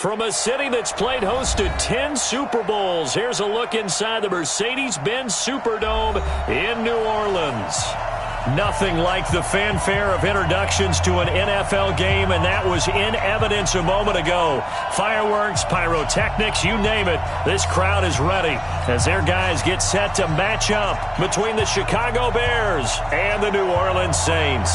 From a city that's played host to 10 Super Bowls, here's a look inside the Mercedes-Benz Superdome in New Orleans. Nothing like the fanfare of introductions to an NFL game, and that was in evidence a moment ago. Fireworks, pyrotechnics, you name it. This crowd is ready as their guys get set to match up between the Chicago Bears and the New Orleans Saints.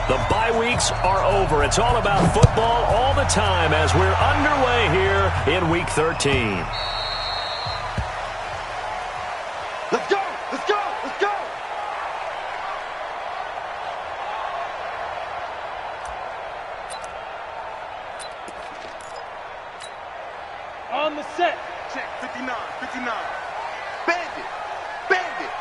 The bye weeks are over. It's all about football all the time as we're underway here in Week 13. Let's go! Let's go! Let's go! On the set. Check 59, 59. Bandit! Bandit!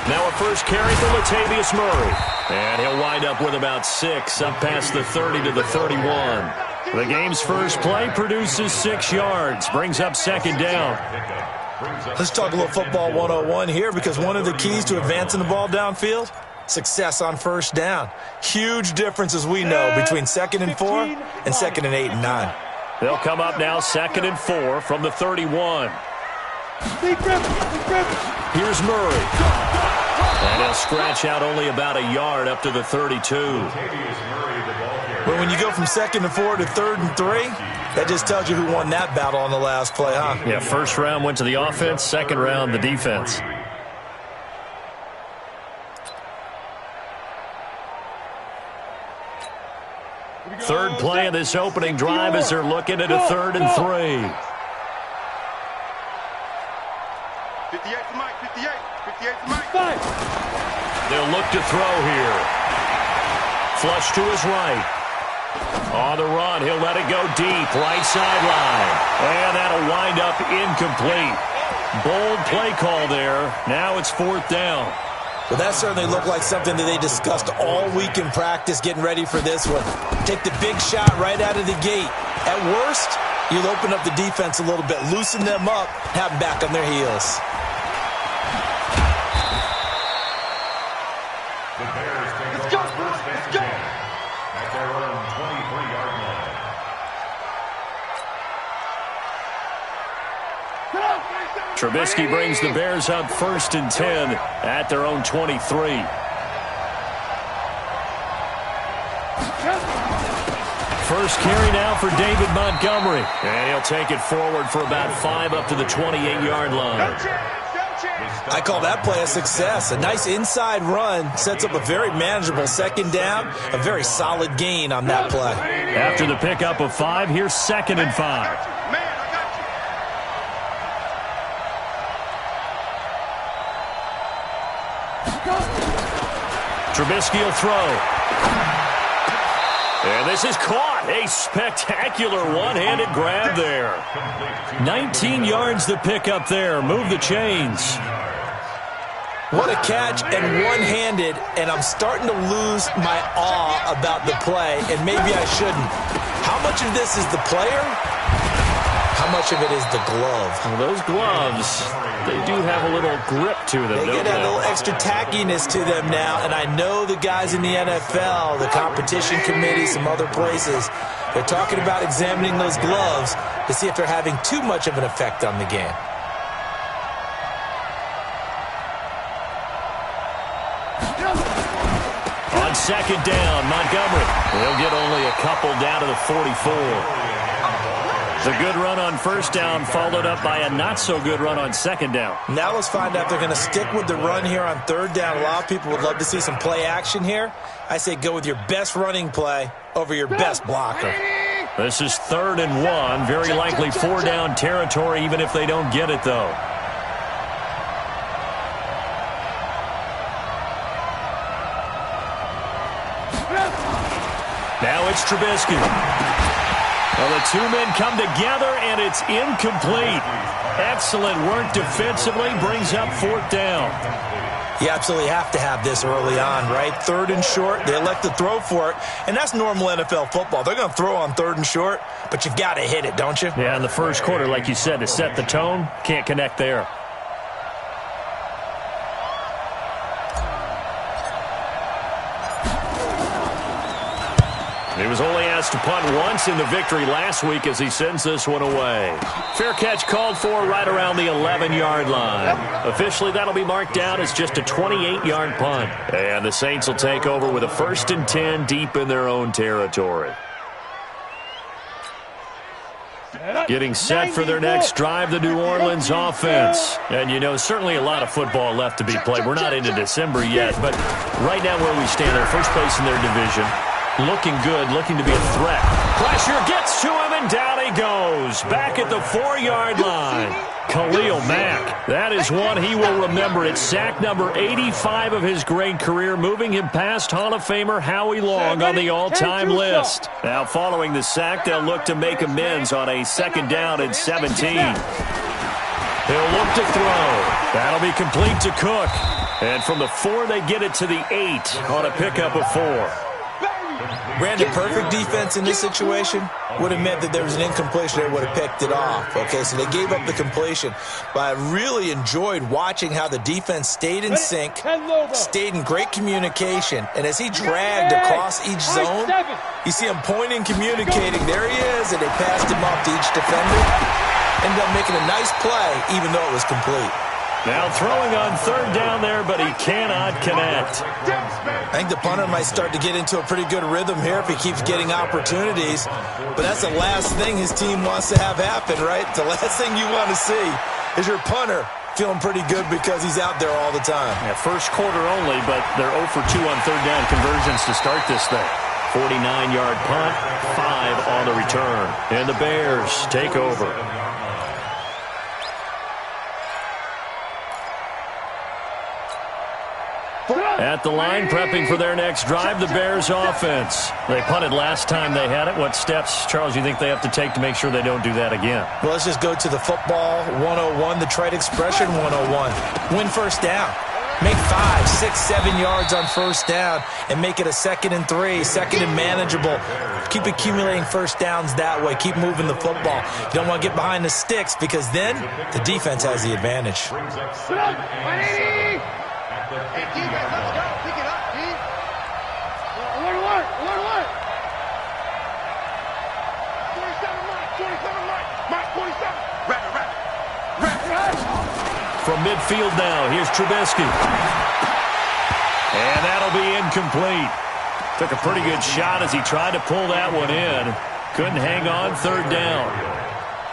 Now a first carry for Latavius Murray. And he'll wind up with about 6, up past the 30 to the 31. The game's first play produces 6 yards, brings up second down. Let's talk a little football 101 here, because one of the keys to advancing the ball downfield, success on first down. Huge difference, as we know, between 2nd and 4 and 2nd and 8 and 9. They'll come up now 2nd and 4 from the 31. Here's Murray. And he'll scratch out only about a yard up to the 32. But when you go from 2nd and 4 to 3rd and 3, that just tells you who won that battle on the last play, huh? Yeah, first round went to the offense, second round the defense. Third play of this opening drive as they're looking at a 3rd and 3. 58 to Mike, 58. 58 to Mike. They'll look to throw here. Flush to his right. On the run, he'll let it go deep, right sideline. And that'll wind up incomplete. Bold play call there. Now it's 4th down. Well, that certainly looked like something that they discussed all week in practice, getting ready for this one. Take the big shot right out of the gate. At worst, you'll open up the defense a little bit, loosen them up, have them back on their heels. Let's go, let's go. At their own 23-yard line. Trubisky brings the Bears up 1st and 10 at their own 23. First carry now for David Montgomery. And he'll take it forward for about 5 up to the 28-yard line. I call that play a success. A nice inside run sets up a very manageable 2nd down, a very solid gain on that play. After the pickup of 5, here's 2nd and 5. Trubisky will throw. And this is caught. A spectacular one-handed grab there. 19 yards to pick up there. Move the chains. What a catch, and one-handed, and I'm starting to lose my awe about the play, and maybe I shouldn't. How much of this is the player? How much of it is the glove? Well, those gloves, they do have a little grip to them, They don't get a little extra tackiness to them now, and I know the guys in the NFL, the competition committee, some other places, they're talking about examining those gloves to see if they're having too much of an effect on the game. On 2nd down, Montgomery. He'll get only a couple down to the 44. The good run on 1st down followed up by a not-so-good run on 2nd down. Now let's find out if they're going to stick with the run here on 3rd down. A lot of people would love to see some play action here. I say go with your best running play over your best blocker. This is 3rd and 1. Very likely 4-down territory, even if they don't get it, though. Now it's Trubisky. Well, the two men come together, and it's incomplete. Excellent work defensively, brings up 4th down. You absolutely have to have this early on, right? 3rd and short, they elect to throw for it, and that's normal NFL football. They're going to throw on 3rd and short, but you've got to hit it, don't you? Yeah, in the first quarter, like you said, to set the tone, can't connect there. missed a punt once in the victory last week as he sends this one away. Fair catch called for right around the 11-yard line. Officially, that'll be marked down as just a 28-yard punt. And the Saints will take over with a 1st and 10 deep in their own territory. Getting set for their next drive, the New Orleans offense. And, you know, certainly a lot of football left to be played. We're not into December yet, but right now where we stand, they're first place in their division. Looking good, looking to be a threat. Pressure gets to him, and down he goes. Back at the 4-yard line. Khalil Mack. That is one he will remember. It's sack number 85 of his great career, moving him past Hall of Famer Howie Long on the all-time list. Now, following the sack, they'll look to make amends on a 2nd down and 17. He'll look to throw. That'll be complete to Cook. And from the 4, they get it to the 8 on a pickup of 4. Brandon, perfect defense in this situation would have meant that there was an incompletion. They would have picked it off. Okay, so they gave up the completion. But I really enjoyed watching how the defense stayed in sync, stayed in great communication. And as he dragged across each zone, you see him pointing, communicating. There he is, and they passed him off to each defender. Ended up making a nice play, even though it was complete. Now throwing on 3rd down there, but he cannot connect. I think the punter might start to get into a pretty good rhythm here if he keeps getting opportunities. But that's the last thing his team wants to have happen, right? The last thing you want to see is your punter feeling pretty good because he's out there all the time. Yeah, first quarter only, but they're 0 for 2 on 3rd down conversions to start this thing. 49-yard punt, 5 on the return. And the Bears take over. At the line, prepping for their next drive, the Bears offense. They punted last time they had it. What steps, Charles, you think they have to take to make sure they don't do that again? Well, let's just go to the football 101, the trade expression 101. Win 1st down. Make 5, 6, 7 yards on 1st down and make it a 2nd and 3, 2nd and manageable. Keep accumulating 1st downs that way. Keep moving the football. You don't want to get behind the sticks because then the defense has the advantage. Hey, defense, let's go. Pick it up, D. Alert. 27, Mike, 27. Right. From midfield now, here's Trubisky. And that'll be incomplete. Took a pretty good shot as he tried to pull that one in. Couldn't hang on 3rd down.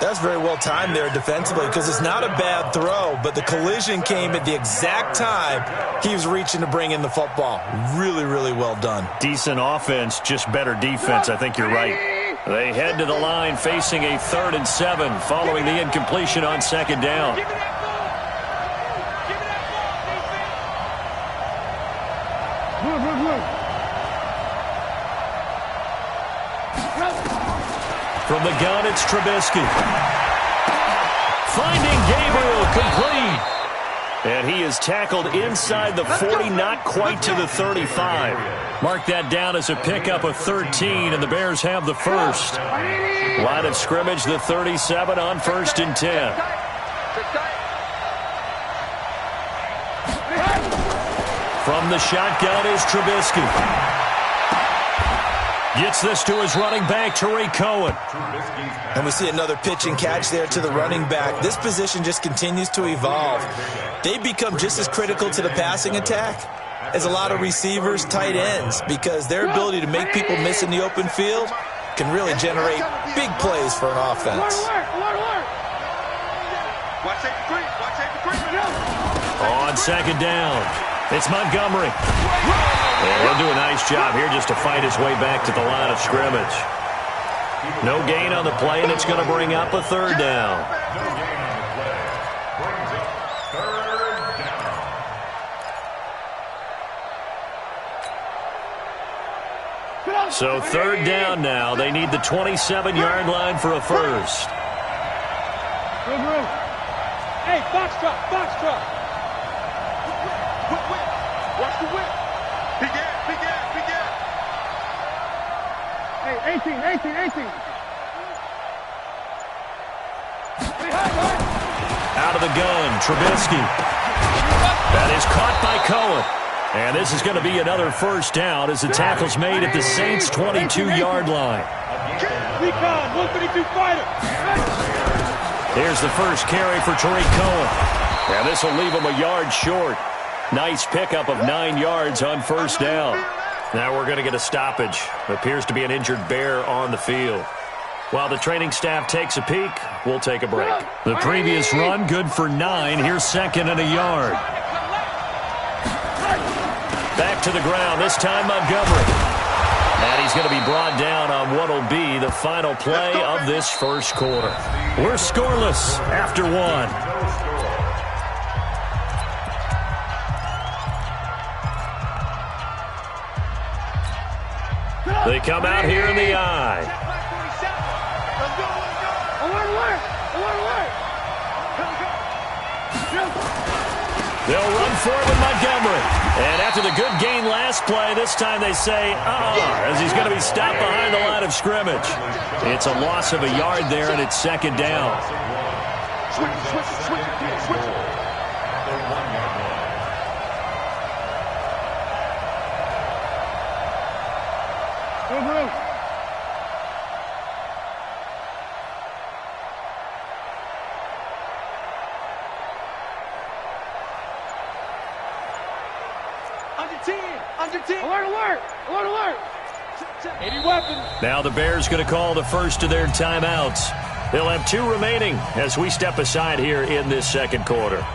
That's very well timed there defensively because it's not a bad throw, but the collision came at the exact time he was reaching to bring in the football. Really, really well done. Decent offense, just better defense. I think you're right. They head to the line facing a 3rd and 7 following the incompletion on 2nd down. From the gun, it's Trubisky. Finding Gabriel, complete. And he is tackled inside the 40, not quite to the 35. Mark that down as a pickup of 13, and the Bears have the 1st. Line of scrimmage, the 37 on 1st and 10. From the shotgun is Trubisky. Gets this to his running back, Tariq Cohen. And we see another pitch and catch there to the running back. This position just continues to evolve. They become just as critical to the passing attack as a lot of receivers, tight ends, because their ability to make people miss in the open field can really generate big plays for an offense. On 2nd down, it's Montgomery. And he'll do a nice job here just to fight his way back to the line of scrimmage. No gain on the play, and it's going to bring up a 3rd down. So 3rd down now. They need the 27-yard line for a 1st. Hey, box truck. Watch the whip. Big ass. Hey, 18. Out of the gun, Trubisky. That is caught by Cohen. And this is going to be another first down as the tackle's made at the Saints' 22-yard line. Recon, 132 fighter. Here's the first carry for Tariq Cohen. And this will leave him a yard short. Nice pickup of 9 yards on first down. Now we're going to get a stoppage. Appears to be an injured Bear on the field. While the training staff takes a peek, we'll take a break. The previous run, good for 9. Here's second and a yard. Back to the ground, this time Montgomery. And he's going to be brought down on what will be the final play of this first quarter. We're scoreless after 1. They come out here in the eye. They'll run forward with Montgomery. And after the good gain last play, this time they say, as he's going to be stopped behind the line of scrimmage. It's a loss of a yard there, and it's second down. Now the Bears going to call the first of their timeouts. They'll have 2 remaining as we step aside here in this second quarter.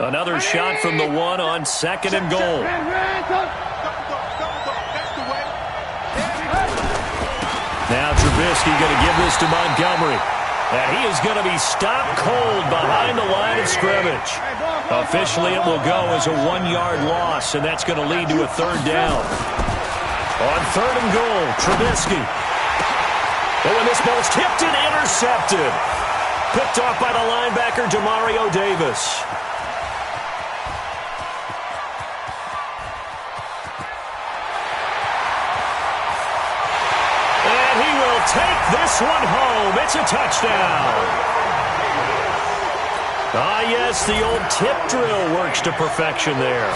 Another shot from the 1 on second and goal. Now Trubisky going to give this to Montgomery. And he is going to be stopped cold behind the line of scrimmage. Officially, it will go as a 1-yard loss, and that's going to lead to a third down. On third and goal, Trubisky. Oh, and this ball's tipped and intercepted. Picked off by the linebacker, Demario Davis. And he will take this one home. It's a touchdown. Ah, yes, the old tip drill works to perfection there.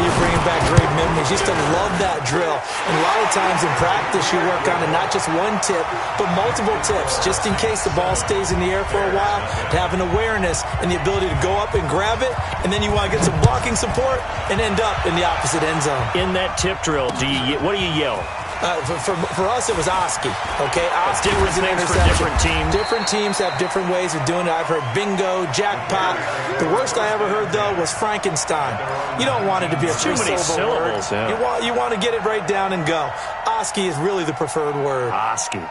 You're bringing back great memories. Used to love that drill. And a lot of times in practice, you work on it, not just one tip, but multiple tips, just in case the ball stays in the air for a while, to have an awareness and the ability to go up and grab it, and then you want to get some blocking support and end up in the opposite end zone. In that tip drill, what do you yell? For us, it was Oski, okay? Oski was an things for interception. different teams. Different teams have different ways of doing it. I've heard bingo, jackpot. The worst I ever heard, though, was Frankenstein. You don't want it to be a too many syllables. word. Yeah. You want to get it right down and go. Oski is really the preferred word. Oski.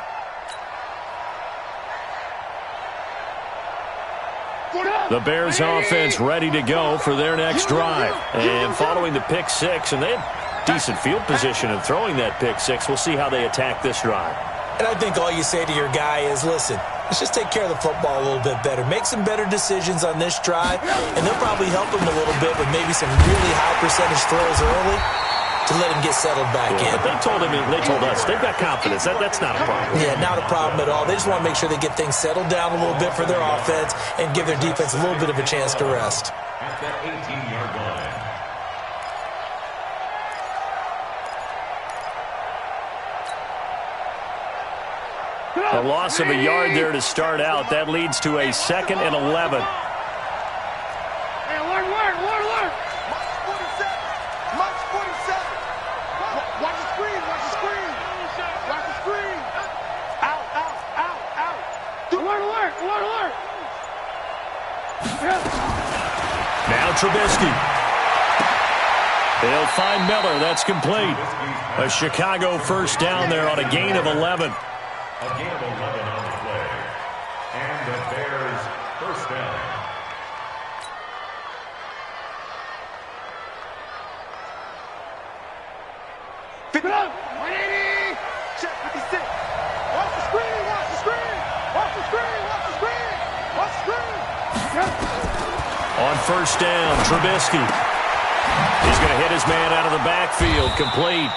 The Bears offense ready to go for their next drive. And following the pick six, and they had decent field position and throwing that pick six. We'll see how they attack this drive. And I think all you say to your guy is, listen, let's just take care of the football a little bit better. Make some better decisions on this drive, and they'll probably help him a little bit with maybe some really high percentage throws early to let him get settled back in. But they told us, they've got confidence. That's not a problem. Yeah, not a problem at all. They just want to make sure they get things settled down a little bit for their offense and give their defense a little bit of a chance to rest. At the 18-yard line. A loss of a yard there to start out. That leads to a 2nd and 11. Now Trubisky. They'll find Miller. That's complete. A Chicago first down there on a gain of 11. A gain of 11 on the play. And the Bears first down. Pick it up. 180. Check 56. Watch the screen. Watch the screen. Watch the screen. Watch the screen. Watch the screen. On first down, Trubisky. He's going to hit his man out of the backfield, complete.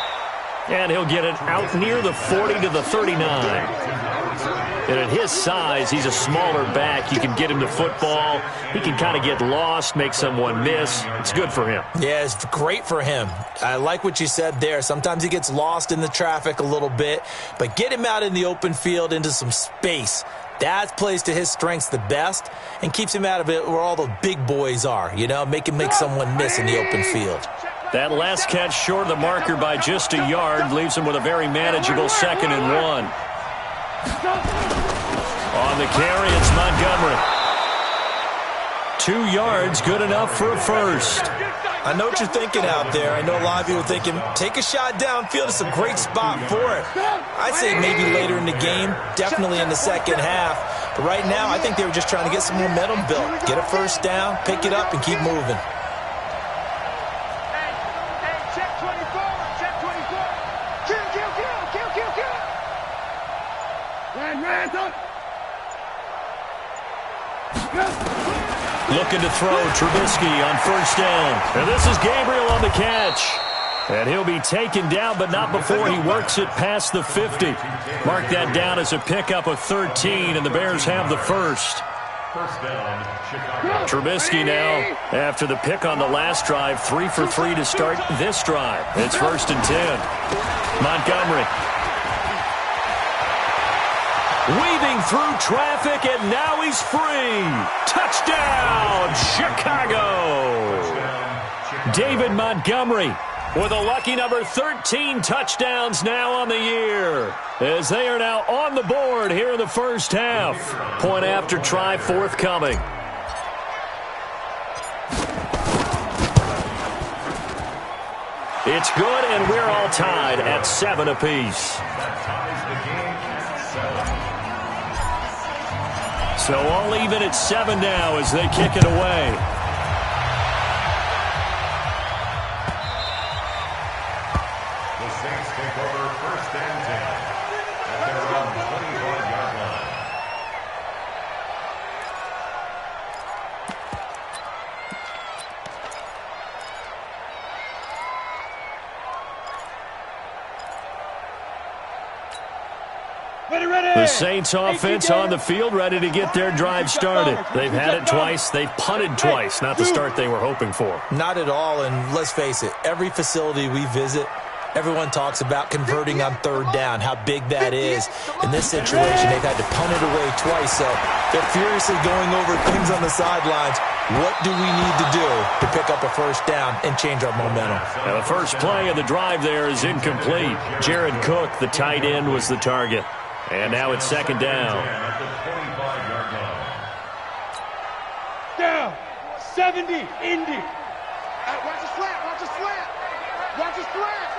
And he'll get it out near the 40 to the 39. And at his size, he's a smaller back. You can get him the football. He can kind of get lost, make someone miss. It's good for him. Yeah, it's great for him. I like what you said there. Sometimes he gets lost in the traffic a little bit. But get him out in the open field into some space. That plays to his strengths the best and keeps him out of it where all the big boys are, you know, make someone miss in the open field. That last catch short of the marker by just a yard leaves him with a very manageable 2nd and 1. On the carry, it's Montgomery. 2 yards, good enough for a first. I know what you're thinking out there. I know a lot of you are thinking, take a shot downfield. It's a great spot for it. I'd say maybe later in the game, definitely in the second half. But right now, I think they were just trying to get some momentum built. Get a first down, pick it up, and keep moving. Check 24. Check 24. Kill. Looking to throw, Trubisky on first down. And this is Gabriel on the catch. And he'll be taken down, but not before he works it past the 50. Mark that down as a pickup of 13, and the Bears have the first. First down, Chicago. Trubisky now, after the pick on the last drive, 3 for 3 to start this drive. It's 1st and 10. Montgomery. Weaving through traffic, and now he's free. Touchdown, Chicago. David Montgomery with a lucky number 13 touchdowns now on the year, as they are now on the board here in the first half. Point after try forthcoming. It's good, and we're all tied at 7 apiece. So all even at 7 now as they kick it away. The Saints take over 1st and 10 at their own 25-yard line. The Saints offense on the field, ready to get their drive started. They've had it twice. They've punted twice. Not the start they were hoping for. Not at all, and let's face it, every facility we visit, everyone talks about converting on 3rd down, how big that is. In this situation, they've had to punt it away twice, so they're furiously going over things on the sidelines. What do we need to do to pick up a first down and change our momentum? Now the first play of the drive there is incomplete. Jared Cook, the tight end, was the target. And now it's 2nd down. At the 25-yard line. Down. 70. Indy. Watch the slant. Watch the slant. Watch the slant.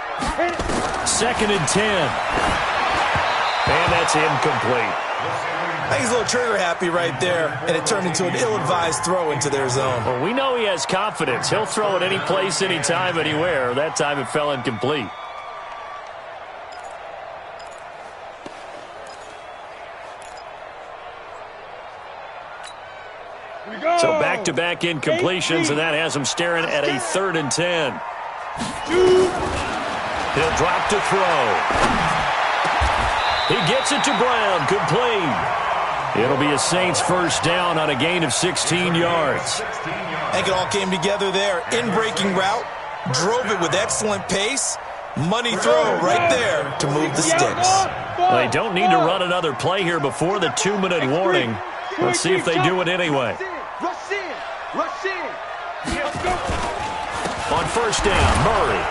2nd and 10. And that's incomplete. I think he's a little trigger happy right there, and it turned into an ill-advised throw into their zone. Well, we know he has confidence. He'll throw it any place, anytime, anywhere. That time it fell incomplete. So back-to-back incompletions, and that has him staring at a 3rd and 10. He'll drop to throw. He gets it to Brown, complete. It'll be a Saints first down on a gain of 16 yards. I think it all came together there. In-breaking route, drove it with excellent pace, Money throw right there to move the sticks. They don't need to run another play here before the 2-minute warning. Let's see if they do it anyway. Rush in. Rush in. Let's go. On first down, Murray.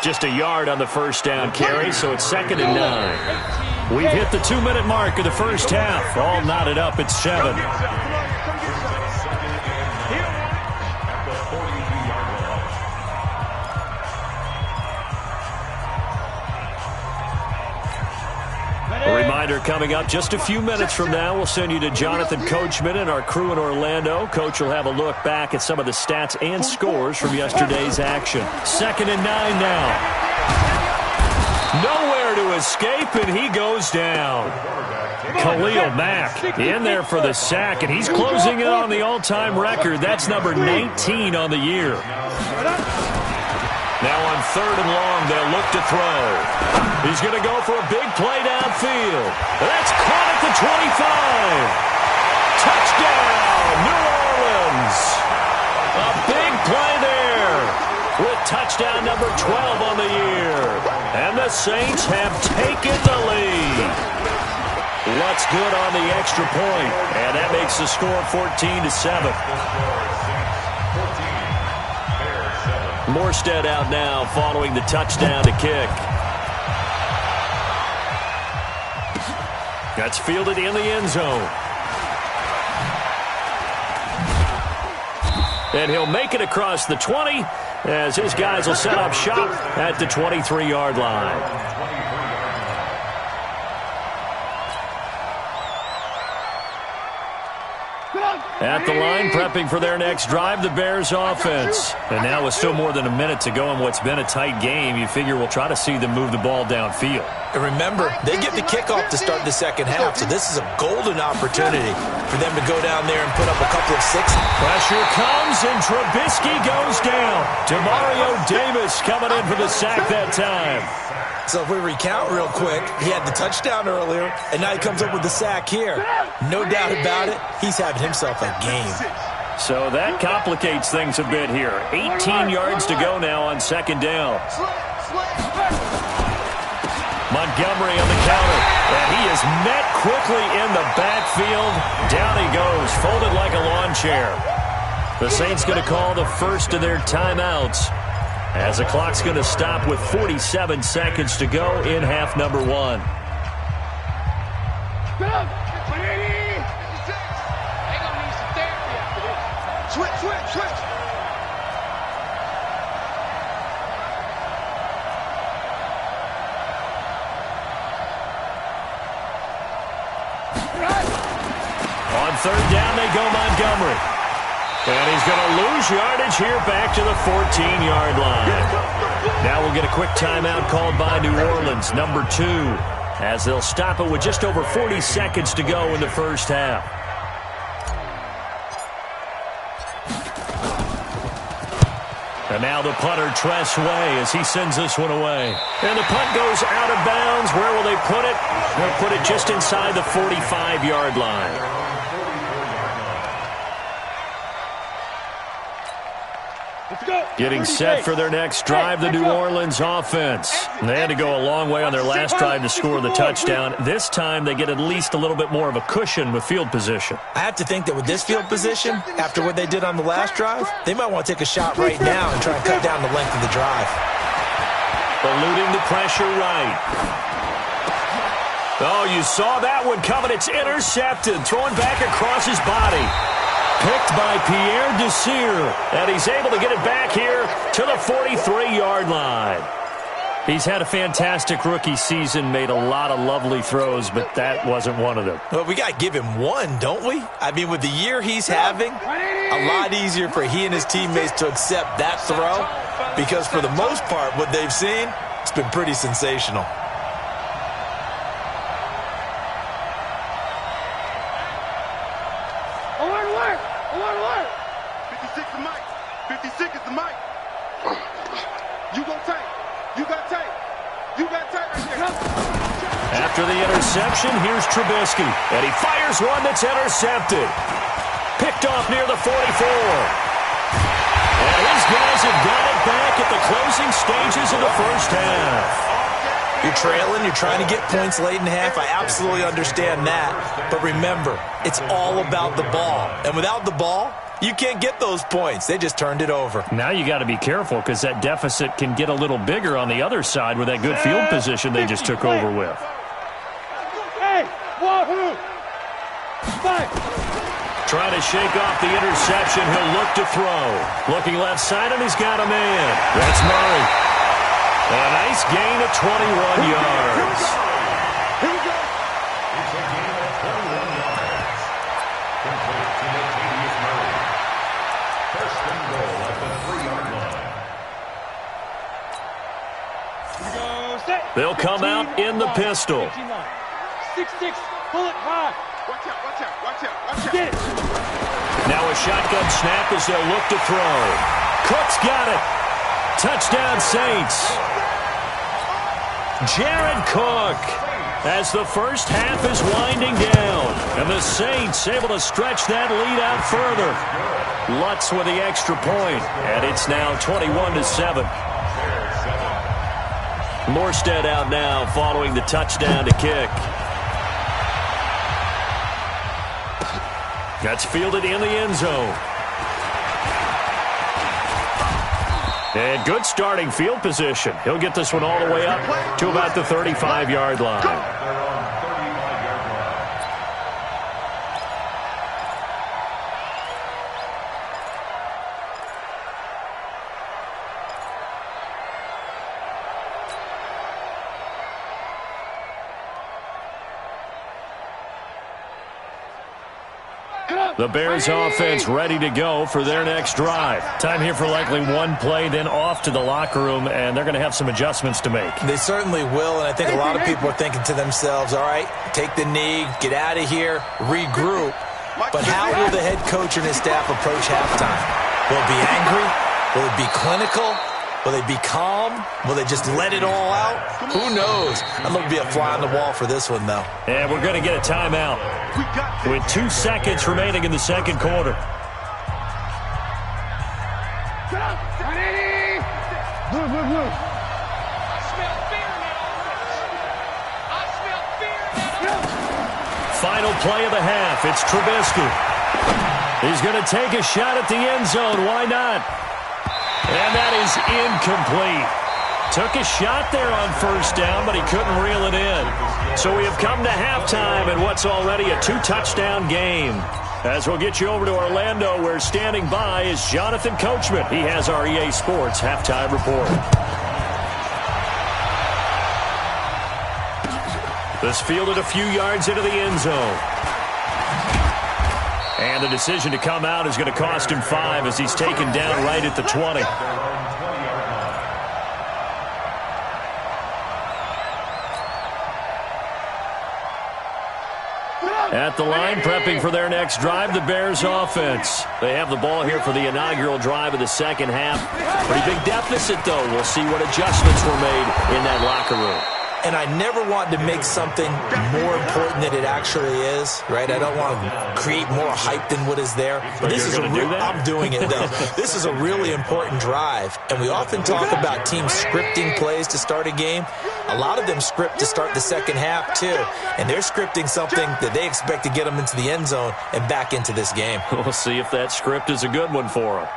Just a yard on the first down carry, so it's 2nd and 9. We've hit the 2-minute mark of the first half. All knotted up at 7. A reminder coming up just a few minutes from now. We'll send you to Jonathan Coachman and our crew in Orlando. Coach will have a look back at some of the stats and scores from yesterday's action. 2nd and 9 now. Nowhere to escape, and he goes down. Khalil Mack in there for the sack, and he's closing in on the all-time record. That's number 19 on the year. Now on 3rd and long, they'll look to throw. He's going to go for a big play downfield. That's caught at the 25. Touchdown, New Orleans. A big play there with touchdown number 12 on the year. And the Saints have taken the lead. What's good on the extra point? And that makes the score 14-7. Morstead out now following the touchdown to kick. That's fielded in the end zone. And he'll make it across the 20 as his guys will set up shop at the 23-yard line. At the line, prepping for their next drive, the Bears offense. And now with still more than a minute to go in what's been a tight game, you figure we'll try to see them move the ball downfield. And remember, they get the kickoff to start the second half, so this is a golden opportunity for them to go down there and put up a couple of sixes. Pressure comes, and Trubisky goes down. Demario Davis coming in for the sack that time. So if we recount real quick, he had the touchdown earlier, and now he comes up with the sack here. No doubt about it, he's having himself a game. So that complicates things a bit here. 18 yards to go now on 2nd down. Montgomery on the counter, and he is met quickly in the backfield. Down he goes, folded like a lawn chair. The Saints going to call the first of their timeouts, as the clock's going to stop with 47 seconds to go in half number 1. Switch. On 3rd down, they go Montgomery. And he's going to lose yardage here back to the 14-yard line. Now we'll get a quick timeout called by New Orleans, number 2, as they'll stop it with just over 40 seconds to go in the first half. And now the punter, Tress Way, as he sends this one away. And the punt goes out of bounds. Where will they put it? They'll put it just inside the 45-yard line. Getting set for their next drive, the New Orleans offense. They had to go a long way on their last drive to score the touchdown. This time they get at least a little bit more of a cushion with field position. I have to think that with this field position, after what they did on the last drive, they might want to take a shot right now and try and cut down the length of the drive. Eluding the pressure right. Oh, you saw that one coming. It's intercepted. Throwing back across his body. Picked by Pierre Desir, and he's able to get it back here to the 43-yard line. He's had a fantastic rookie season, made a lot of lovely throws, but that wasn't one of them. Well, we got to give him one, don't we? I mean, with the year he's having, a lot easier for he and his teammates to accept that throw, because for the most part, what they've seen, it's been pretty sensational. Alert! 56 is Mike. 56 is the Mike. You got tight right there. After the interception, here's Trubisky. And he fires one that's intercepted. Picked off near the 44. And his guys have got it back at the closing stages of the first half. You're trailing, you're trying to get points late in half. I absolutely understand that. But remember, it's all about the ball. And without the ball, you can't get those points. They just turned it over. Now you got to be careful because that deficit can get a little bigger on the other side with that good field position they just took over with. Hey, wahoo! Fight! Trying to shake off the interception. He'll look to throw. Looking left side, and he's got a man. That's Murray. A nice gain of 21 yards. Here we go. It's a gain of 21 yards. Complete to Latavius Murray. First and goal at the 3-yard line. Here we go. Set. They'll come out in the pistol. 6-6. Pull it high. Watch out, watch out, watch out, watch out. Get it. Now a shotgun snap as they'll look to throw. Cook's got it. Touchdown, Saints. Jared Cook as the first half is winding down. And the Saints able to stretch that lead out further. Lutz with the extra point. And it's now 21-7. Morstead out now following the touchdown to kick. That's fielded in the end zone. And good starting field position. He'll get this one all the way up to about the 35-yard line. They're on 35-yard line. The Bears offense ready to go for their next drive. Time here for likely one play, then off to the locker room, and they're going to have some adjustments to make. They certainly will, and I think a lot of people are thinking to themselves, all right, take the knee, get out of here, regroup. But how will the head coach and his staff approach halftime? Will it be angry? Will it be clinical? Will they be calm? Will they just let it all out? Who knows? I'd love to be a fly on the wall for this one, though. And we're going to get a timeout with 2 seconds remaining in the second quarter. Move, move, move. Final play of the half. It's Trubisky. He's going to take a shot at the end zone. Why not? And that is incomplete. Took a shot there on first down, but he couldn't reel it in. So we have come to halftime in what's already a 2-touchdown game. As we'll get you over to Orlando, where standing by is Jonathan Coachman. He has our EA Sports halftime report. This fielded a few yards into the end zone. And the decision to come out is going to cost him 5 as he's taken down right at the 20. At the line, prepping for their next drive, the Bears offense. They have the ball here for the inaugural drive of the second half. Pretty big deficit, though. We'll see what adjustments were made in that locker room. And I never want to make something more important than it actually is, right? I don't want to create more hype than what is there. But this is I'm doing it, though. This is a really important drive. And we often talk about teams scripting plays to start a game. A lot of them script to start the second half, too. And they're scripting something that they expect to get them into the end zone and back into this game. We'll see if that script is a good one for them.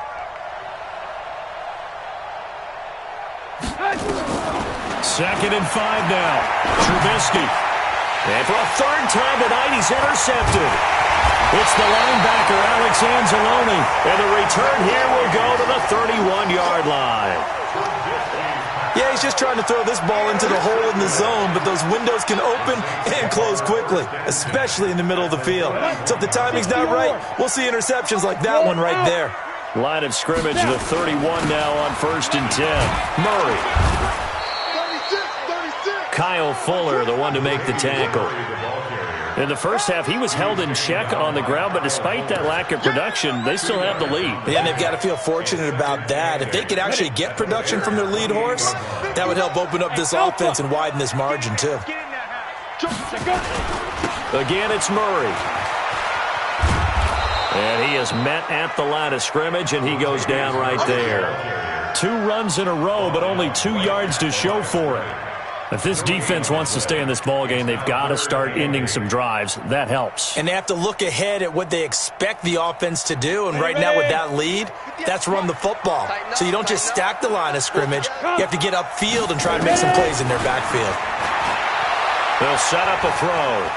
Second and 5 now. Trubisky. And for a third time tonight, he's intercepted. It's the linebacker, Alex Anzalone. And the return here will go to the 31-yard line. Yeah, he's just trying to throw this ball into the hole in the zone, but those windows can open and close quickly, especially in the middle of the field. So if the timing's not right, we'll see interceptions like that one right there. Line of scrimmage, the 31 now on 1st and 10. Murray. Kyle Fuller, the one to make the tackle. In the first half, he was held in check on the ground, but despite that lack of production, they still have the lead. Yeah, and they've got to feel fortunate about that. If they could actually get production from their lead horse, that would help open up this offense and widen this margin, too. Again, it's Murray. And he is met at the line of scrimmage, and he goes down right there. 2 runs in a row, but only 2 yards to show for it. If this defense wants to stay in this ballgame, they've got to start ending some drives. That helps. And they have to look ahead at what they expect the offense to do. And right now with that lead, that's run the football. So you don't just stack the line of scrimmage. You have to get upfield and try to make some plays in their backfield. They'll set up a throw.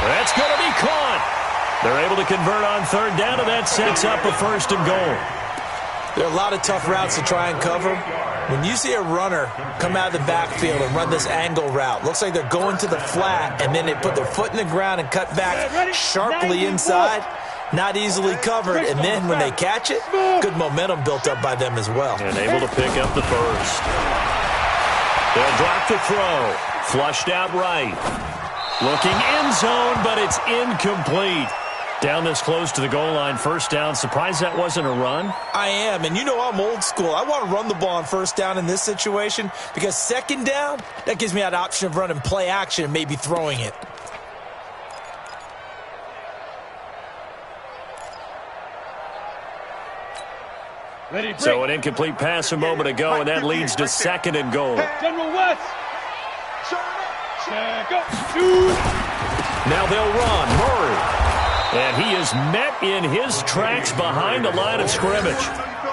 That's going to be caught. They're able to convert on 3rd down, and that sets up a 1st and goal. There are a lot of tough routes to try and cover. When you see a runner come out of the backfield and run this angle route, looks like they're going to the flat, and then they put their foot in the ground and cut back sharply inside. Not easily covered, and then when they catch it, good momentum built up by them as well. And able to pick up the 1st. They'll drop the throw. Flushed out right. Looking end zone, but it's incomplete. Down this close to the goal line, 1st down. Surprised that wasn't a run? I am, and you know I'm old school. I want to run the ball on 1st down in this situation because 2nd down, that gives me that option of running play action and maybe throwing it. So an incomplete pass a moment ago, and that leads to 2nd and goal. General West. Check up. Now they'll run. Murray. And he is met in his tracks behind the line of scrimmage.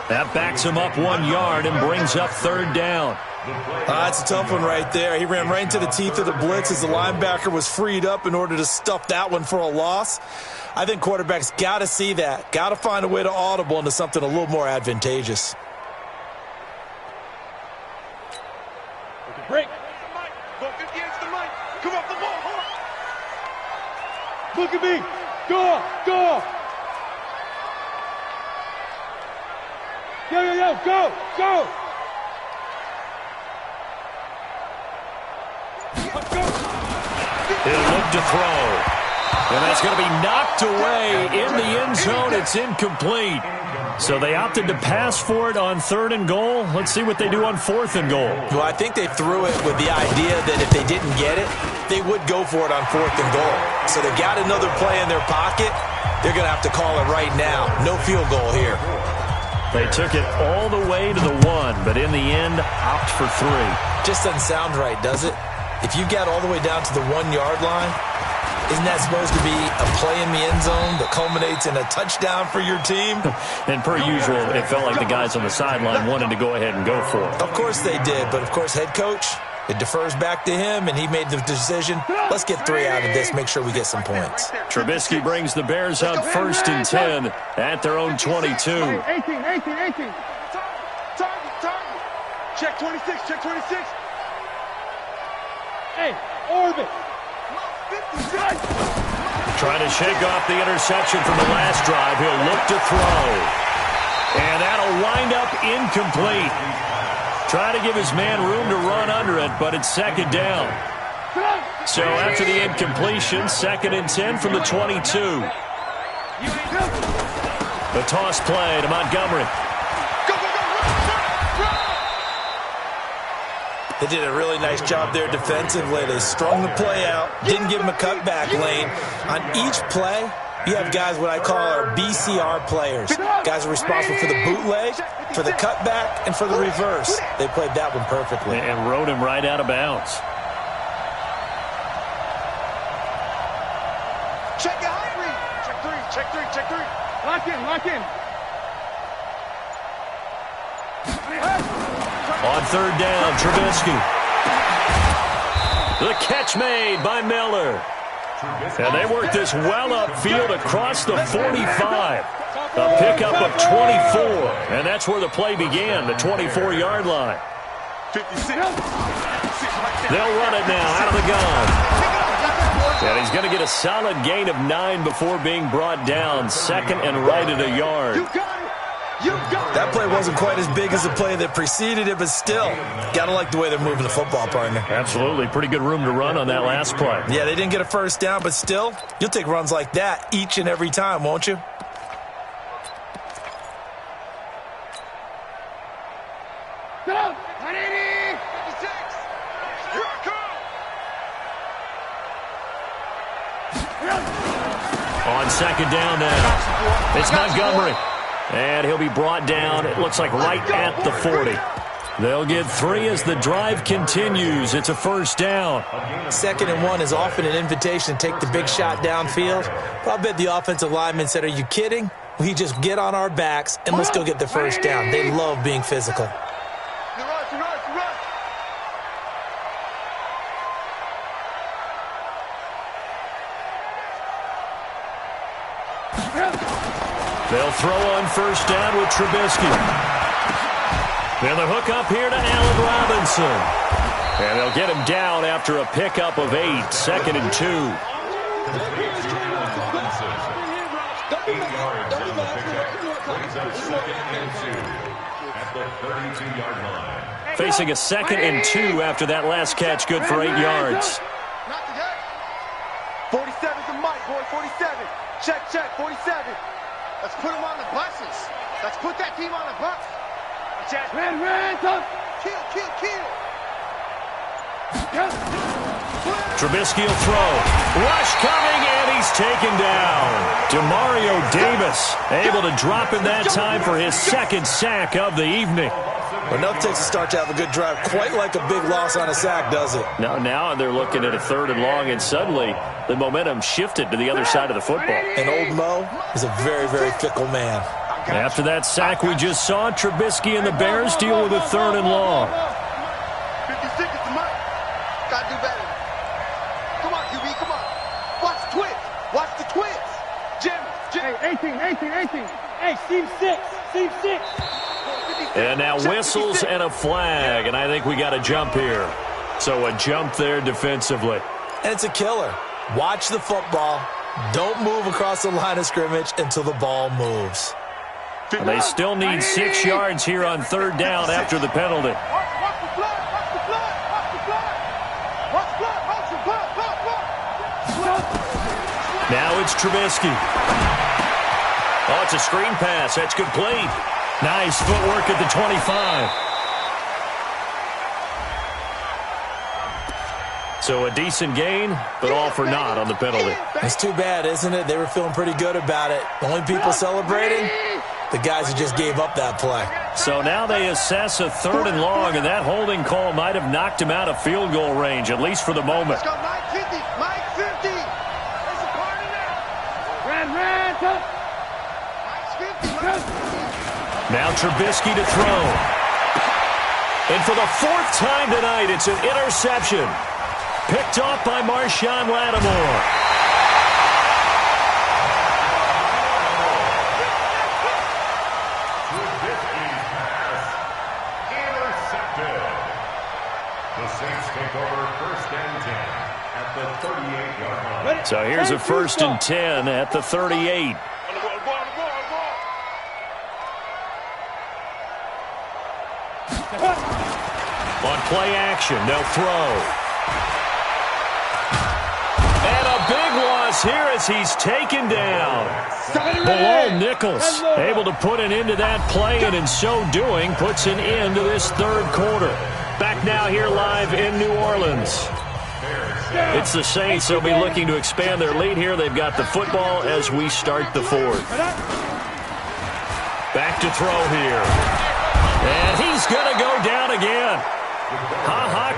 That backs him up 1 yard and brings up 3rd down. That's a tough one right there. He ran right into the teeth of the blitz as the linebacker was freed up in order to stuff that one for a loss. I think quarterbacks got to see that. Got to find a way to audible into something a little more advantageous. Break. Come off the ball. Look at me. Go. Go. Yo. Go. He'll look to throw. And that's going to be knocked away in the end zone. It's incomplete. So they opted to pass for it on 3rd and goal. Let's see what they do on 4th and goal. Well, I think they threw it with the idea that if they didn't get it, they would go for it on 4th and goal. So they got another play in their pocket. They're going to have to call it right now. No field goal here. They took it all the way to the 1, but in the end, opt for 3. Just doesn't sound right, does it? If you got all the way down to the 1 yard line, isn't that supposed to be a play in the end zone that culminates in a touchdown for your team? And per usual, it felt like the guys on the sideline wanted to go ahead and go for it. Of course they did, but of course head coach, it defers back to him, and he made the decision. Let's get 3 out of this, make sure we get some points. Trubisky brings the Bears up 1st and 10 at their own 22. 18. Check 26. Hey, orbit. Trying to shake off the interception from the last drive. He'll look to throw. And that'll wind up incomplete. Try to give his man room to run under it, but it's 2nd down. So after the incompletion, 2nd and 10 from the 22. The toss play to Montgomery. They did a really nice job there defensively. They strung the play out, didn't give him a cutback lane. On each play, you have guys what I call our BCR players. Guys are responsible for the bootleg, for the cutback, and for the reverse. They played that one perfectly. And rode him right out of bounds. Check the high read. Check 3. Lock in. On 3rd down, Trubisky. The catch made by Miller. And they work this well upfield across the 45. A pickup of 24. And that's where the play began, the 24-yard line. 56. They'll run it now out of the gun. And he's going to get a solid gain of 9 before being brought down. 2nd and right at a yard. That play wasn't quite as big as the play that preceded it, but still, gotta like the way they're moving the football, partner. Absolutely. Pretty good room to run on that last play. Yeah, they didn't get a 1st down, but still, you'll take runs like that each and every time, won't you? Get out! 180! 56! Here I come! On second down now, it's Montgomery. And he'll be brought down, it looks like right at the 40. They'll get 3 as the drive continues. It's a first down. 2nd and 1 is often an invitation to take the big shot downfield. But I bet the offensive lineman said, are you kidding? We just get on our backs and let's go get the first down. They love being physical. They'll throw on first down with Trubisky. Then the hook up here to Allen Robinson. And they'll get him down after a pickup of 8, 2nd and 2. 8 yards on the pickup. Brings up 2nd and 2 at the 32-yard line. Facing a 2nd and 2 after that last catch, good for 8 yards. 47's the mic, boy, 47. Check, 47. Let's put him on the buses. Let's put that team on the bus. Kill. Trubisky will throw. Rush coming, and he's taken down. Demario Davis able to drop in that time for his 2nd sack of the evening. Enough takes a start to have a good drive. Quite like a big loss on a sack, does it? Now they're looking at a 3rd and long, and suddenly the momentum shifted to the other side of the football. And old Mo is a very, very fickle man. After that sack we just saw, Trubisky and the Bears deal with a 3rd and long. 56 is the mic. Gotta do better. Come on, QB, come on. Watch the twist. Watch the twist. Jim. Hey, 18. Hey, seam 6. And now whistles and a flag, and I think we got a jump here. So a jump there defensively. And it's a killer. Watch the football. Don't move across the line of scrimmage until the ball moves. And they still need 6 yards here on 3rd down after the penalty. Watch the blood. Now it's Trubisky. Oh, it's a screen pass. That's complete. Nice footwork at the 25. So a decent gain, but all for naught on the penalty. It's too bad, isn't it? They were feeling pretty good about it. The only people celebrating, the guys who just gave up that play. So now they assess a 3rd and long, and that holding call might have knocked him out of field goal range, at least for the moment. Let's go, Mike 50. Mike 50. There's a party now. Ran, touch. Mike's 50. Now Trubisky to throw. And for the 4th time tonight, it's an interception. Picked off by Marshawn Lattimore. Trubisky's pass intercepted. The Saints take over 1st and 10 at the 38-yard line. So here's a 1st and 10 at the 38. On play action, they'll throw. And a big loss here as he's taken down. Bilal Nichols able to put an end to that play, and in so doing puts an end to this 3rd quarter. Back now here live in New Orleans. It's the Saints. They'll be looking to expand their lead here. They've got the football as we start the 4th. Back to throw here. And he's going to go down again.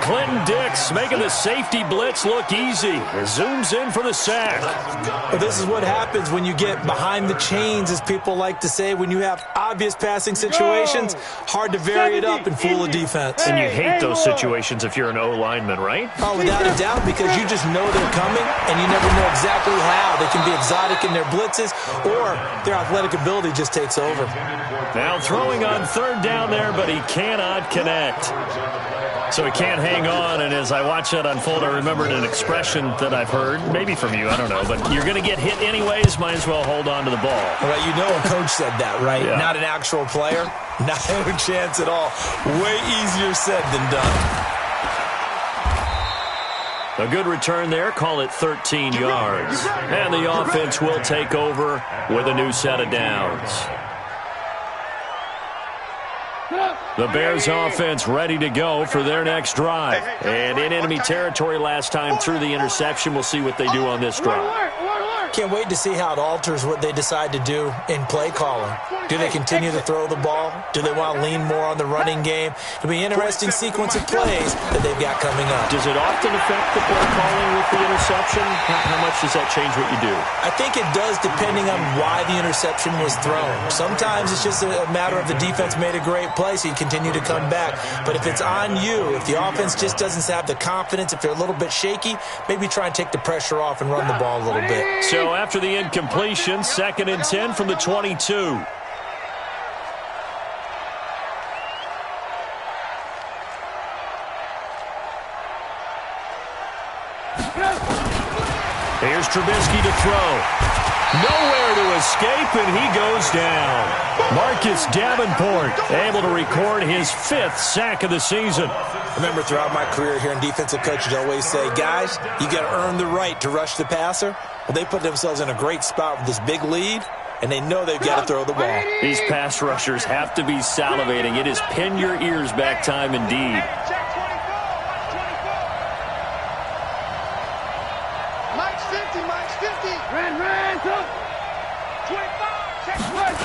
Clinton Dix making the safety blitz look easy. Zooms in for the sack. Well, this is what happens when you get behind the chains, as people like to say. When you have obvious passing situations, hard to vary it up and fool a defense. And you hate those situations if you're an O-lineman, right? Oh, without a doubt, because you just know they're coming, and you never know exactly how. They can be exotic in their blitzes, or their athletic ability just takes over. Now throwing on 3rd down there, but he cannot connect. So he can't hang on, and as I watch that unfold, I remembered an expression that I've heard, maybe from you, I don't know, but you're going to get hit anyways, might as well hold on to the ball. Well, you know a coach said that, right? Yeah. Not an actual player. Not a chance at all. Way easier said than done. A good return there, call it 13 yards. And the offense will take over with a new set of downs. The Bears offense ready to go for their next drive. And in enemy territory last time through the interception. We'll see what they do on this drive. Can't wait to see how it alters what they decide to do in play calling. Do they continue to throw the ball? Do they want to lean more on the running game? It'll be an interesting sequence of plays that they've got coming up. Does it often affect the play calling with the interception? How much does that change what you do? I think it does, depending on why the interception was thrown. Sometimes it's just a matter of the defense made a great play, so you continue to come back. But if it's on you, if the offense just doesn't have the confidence, if they're a little bit shaky, maybe try and take the pressure off and run the ball a little bit. So after the incompletion, 2nd and 10 from the 22. Here's Trubisky to throw. Nowhere to escape, and he goes down. Marcus Davenport able to record his 5th sack of the season. Remember, throughout my career here in defensive coaches always say, guys, you got to earn the right to rush the passer. Well, they put themselves in a great spot with this big lead, and they know they've got to throw the ball. These pass rushers have to be salivating. It is pin your ears back time indeed. Mike's 50, Mike's 50. Ran, 25, check Mike.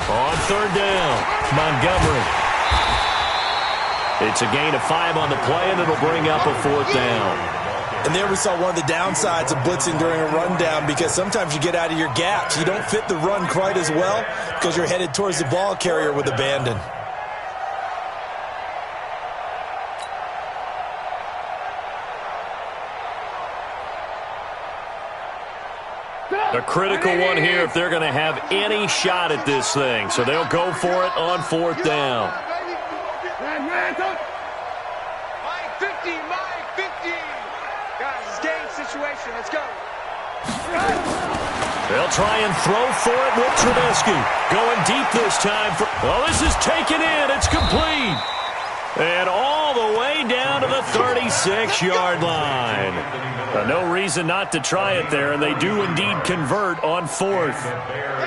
On 3rd down, Montgomery. It's a gain of 5 on the play, and it'll bring up a 4th down. And there we saw one of the downsides of blitzing during a rundown, because sometimes you get out of your gaps. You don't fit the run quite as well because you're headed towards the ball carrier with abandon. A critical one here if they're going to have any shot at this thing. So they'll go for it on 4th down. Mike 50, Mike 50. Guys, it's game situation. Let's go. They'll try and throw for it with Trubisky. Going deep this time. Well, this is taken in. It's complete. And all the way down to the 36-yard line. No reason not to try it there, and they do indeed convert on 4th.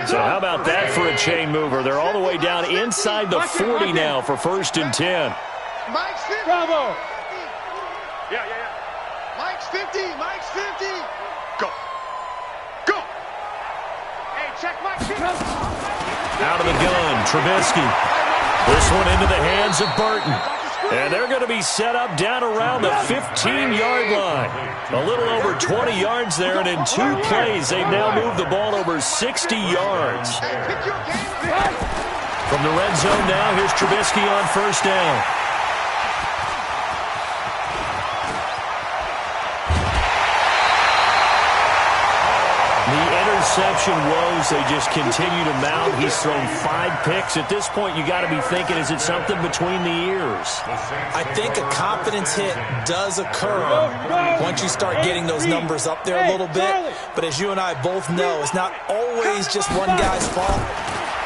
So how about that for a chain mover? They're all the way down inside the 40 now for 1st and 10. Mike's 50. Bravo. Yeah. Mike's 50, Mike's 50. Go. Go. Hey, check Mike's 50. Out of the gun, Trubisky. This one into the hands of Burton. And they're going to be set up down around the 15-yard line. A little over 20 yards there, and in 2 plays, they've now moved the ball over 60 yards. From the red zone now, here's Trubisky on 1st down. Interception woes, they just continue to mount. He's thrown 5 picks. At this point, you got to be thinking, is it something between the ears? I think a confidence hit does occur once you start getting those numbers up there a little bit. But as you and I both know, it's not always just one guy's fault.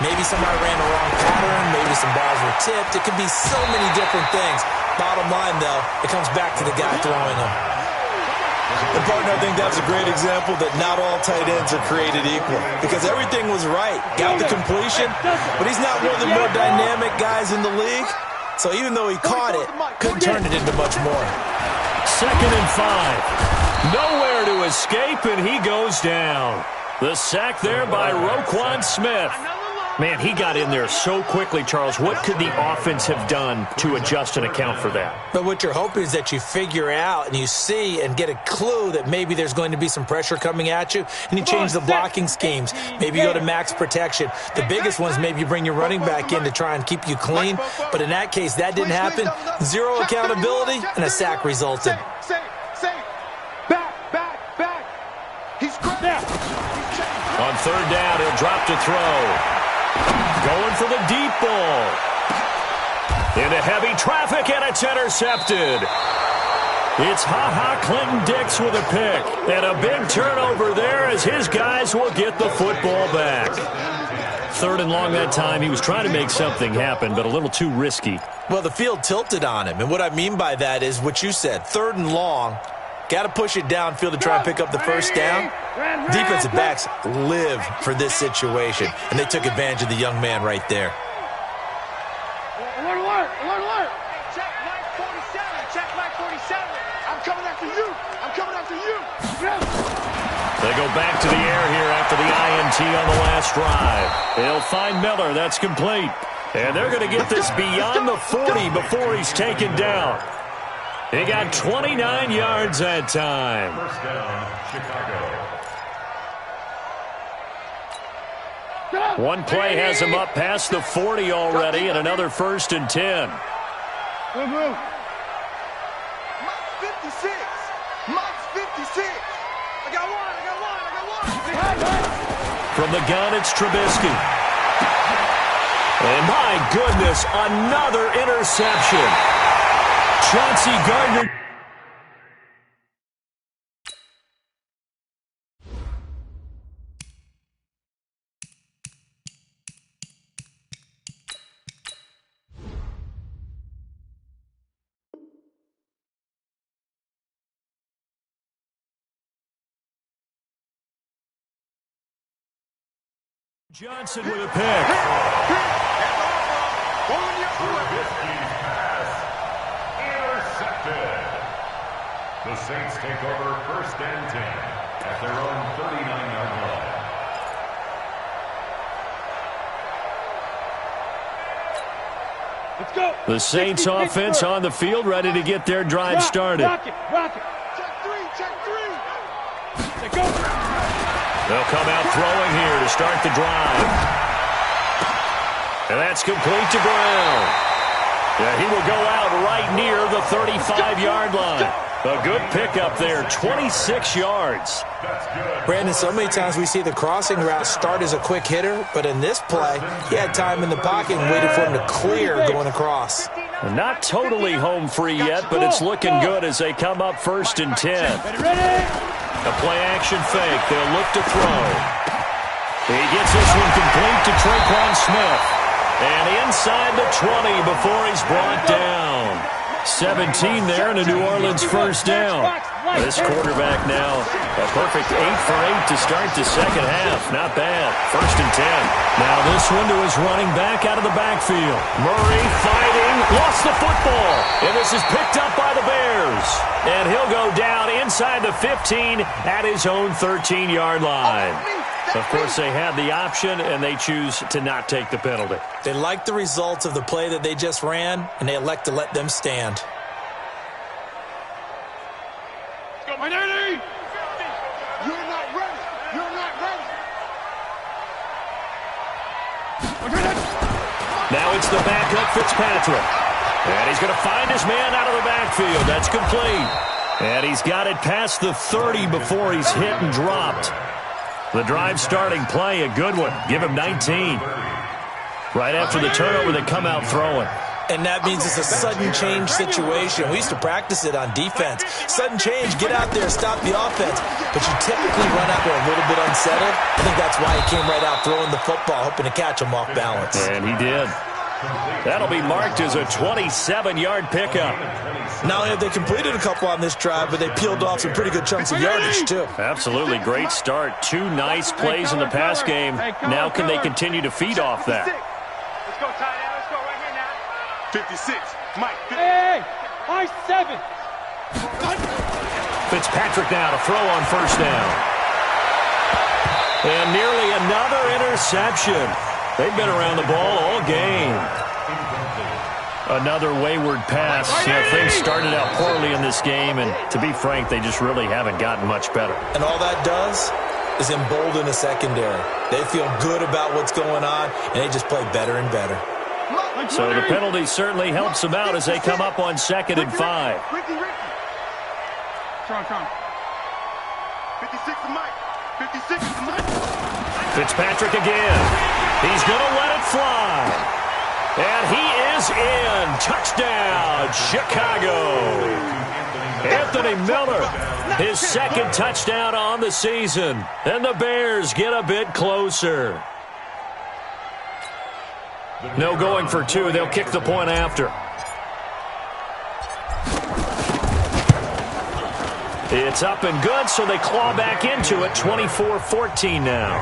Maybe somebody ran the wrong pattern. Maybe some balls were tipped. It could be so many different things. Bottom line, though, it comes back to the guy throwing them. And, partner, I think that's a great example that not all tight ends are created equal, because everything was right. Got the completion, but he's not one of the more dynamic guys in the league. So even though he caught it, couldn't turn it into much more. 2nd and 5. Nowhere to escape, and he goes down. The sack there by Roquan Smith. Man, he got in there so quickly, Charles. What could the offense have done to adjust and account for that? But what you're hoping is that you figure out and you see and get a clue that maybe there's going to be some pressure coming at you, and you change the blocking schemes. Maybe you go to max protection. The biggest one is maybe you bring your running back in to try and keep you clean. But in that case, that didn't happen. 0 accountability, and a sack resulted. Back. He's great. On 3rd down, he'll drop to throw. Going for the deep ball. Into heavy traffic, and it's intercepted. It's Ha-Ha Clinton Dix with a pick. And a big turnover there as his guys will get the football back. 3rd and long that time. He was trying to make something happen, but a little too risky. Well, the field tilted on him. And what I mean by that is what you said. 3rd and long. Got to push it downfield to try and pick up the 1st down. Defensive backs live for this situation, and they took advantage of the young man right there. Alert. Check Mike 47. I'm coming after you. I'm coming after you. They go back to the air here after the INT on the last drive. He'll find Miller. That's complete. And they're going to get this beyond the 40 before he's taken down. He got 29 yards that time. First down, Chicago. One play has him up past the 40 already, and another 1st and 10. Mike 56. Mike's 56. I got one. From the gun, it's Trubisky. And my goodness, another interception. Chauncey Gardner. Johnson with a pick. Trubisky's pass intercepted. The Saints take over 1st and 10 at their own 39-yard line. Let's go. The Saints offense on the field, ready to get their drive started. Rock it. Check three. Let's go. They'll come out throwing here to start the drive. And that's complete to Brown. Yeah, he will go out right near the 35-yard line. A good pickup there, 26 yards. Brandon, so many times we see the crossing route start as a quick hitter, but in this play, he had time in the pocket and waited for him to clear going across. Not totally home free yet, but it's looking good as they come up 1st and 10. Ready? A play-action fake. They'll look to throw. He gets this one complete to Traquan Smith. And inside the 20 before he's brought down. 17 there and a New Orleans 1st down. This quarterback now, a perfect 8 for 8 to start the second half. Not bad. 1st and 10. Now this one to his running back out of the backfield. Murray fighting, lost the football. And this is picked up by the Bears. And he'll go down inside the 15 at his own 13-yard line. Of course, they had the option, and they choose to not take the penalty. They like the results of the play that they just ran, and they elect to let them stand. Let's go, Miami. You're not ready. Now it's the backup Fitzpatrick. And he's going to find his man out of the backfield. That's complete. And he's got it past the 30 before he's hit and dropped. The drive starting play, a good one. Give him 19. Right after the turnover, they come out throwing. And that means it's a sudden change situation. We used to practice it on defense. Sudden change, get out there, stop the offense. But you typically run out there a little bit unsettled. I think that's why he came right out throwing the football, hoping to catch him off balance. And he did. That'll be marked as a 27-yard pickup. Not only have they completed a couple on this drive, but they peeled off some pretty good chunks of yardage, too. Absolutely. Great start. 2 nice plays in the pass game. Now can they continue to feed off that? Let's go, tight end. Let's go right here now. 56. Mike. Hey, I 7. Fitzpatrick now to throw on 1st down. And nearly another interception. They've been around the ball all game. Another wayward pass. You know, things started out poorly in this game, and to be frank, they just really haven't gotten much better. And all that does is embolden the secondary. They feel good about what's going on, and they just play better and better. So the penalty certainly helps them out as they come up on 2nd and 5. Ricky. Strong. 56 to Mike. 56 to Mike. Fitzpatrick again. He's going to let it fly. And he is in. Touchdown, Chicago. Anthony Miller, his 2nd touchdown on the season. And the Bears get a bit closer. No going for 2. They'll kick the point after. It's up and good, so they claw back into it. 24-14 now.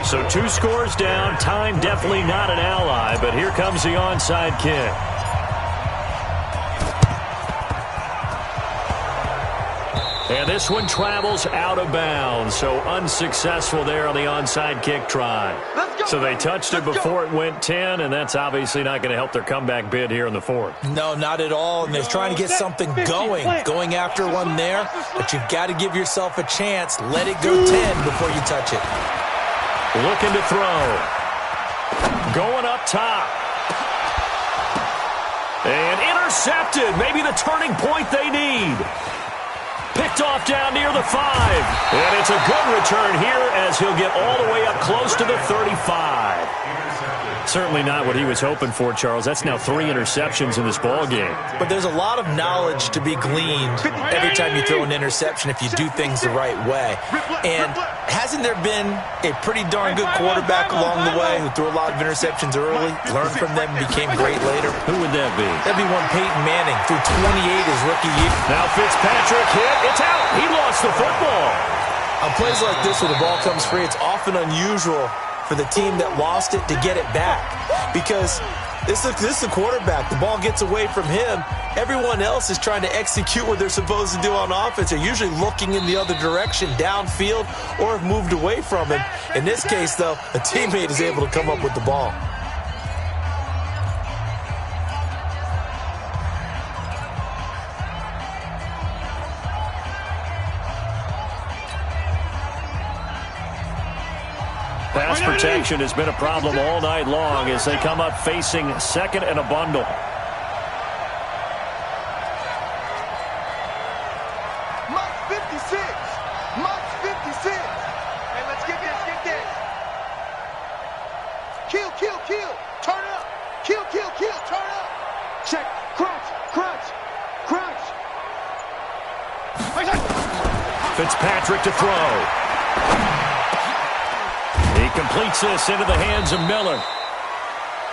So 2 scores down. Time definitely not an ally, but here comes the onside kick. And this one travels out of bounds, so unsuccessful there on the onside kick try. So they touched it before it went 10, and that's obviously not going to help their comeback bid here in the fourth. No, not at all, and they're trying to get something going after one there, but you've got to give yourself a chance. Let it go 10 before you touch it. Looking to throw. Going up top. And intercepted. Maybe the turning point they need. Picked off down near the 5. And it's a good return here as he'll get all the way up close to the 35. Certainly not what he was hoping for, Charles. That's now 3 interceptions in this ball game. But there's a lot of knowledge to be gleaned every time you throw an interception if you do things the right way. And hasn't there been a pretty darn good quarterback along the way who threw a lot of interceptions early, learned from them, and became great later? Who would that be? That'd be one Peyton Manning, threw 28 his rookie year. Now Fitzpatrick hit. It's out. He lost the football. On plays like this where the ball comes free, it's often unusual for the team that lost it to get it back, because this is the quarterback. The ball gets away from him. Everyone else is trying to execute what they're supposed to do on offense. They're usually looking in the other direction, downfield, or have moved away from him. In this case, though, a teammate is able to come up with the ball. Pass protection has been a problem all night long as they come up facing second and a bundle. Must 56. Must 56. Hey, let's get this. Kill. Turn up. Kill. Turn up. Check. Crunch. Fitzpatrick to throw. He completes this into the hands of Miller.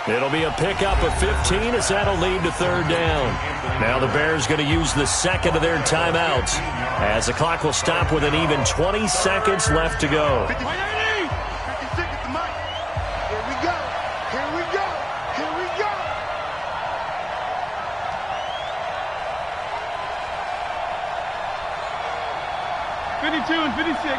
It'll be a pickup of 15 as that'll lead to third down. Now the Bears going to use the second of their timeouts as the clock will stop with an even 20 seconds left to go. 56 at the mic. Here we go. 52 and 56.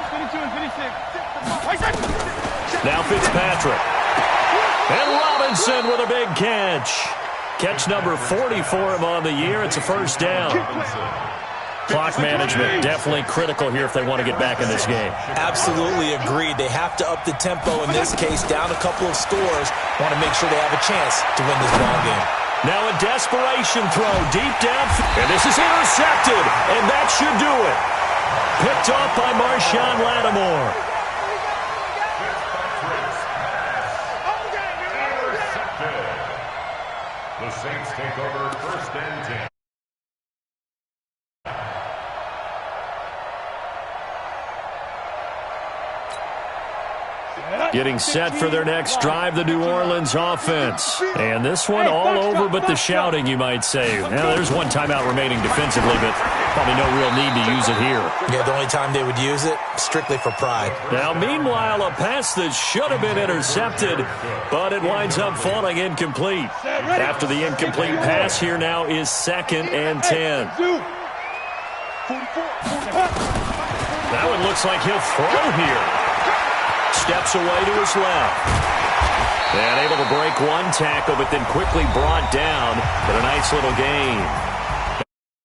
Now Fitzpatrick. And Robinson with a big catch. Catch number 40 for him on the year. It's a first down. Clock management definitely critical here if they want to get back in this game. Absolutely agreed. They have to up the tempo in this case, down a couple of scores. Want to make sure they have a chance to win this ball game. Now a desperation throw deep down. And this is intercepted. And that should do it. Picked off by Marshawn Lattimore. The Saints take over first and 10. Getting set for their next drive, the New Orleans offense. And this one all over but the shouting, you might say. Now, there's one timeout remaining defensively, but probably no real need to use it here. Yeah, the only time they would use it, strictly for pride. Now, meanwhile, a pass that should have been intercepted, but it winds up falling incomplete. After the incomplete pass, here now is second and 10. That one looks like he'll throw here. Steps away to his left. And able to break one tackle, but then quickly brought down. But a nice little gain.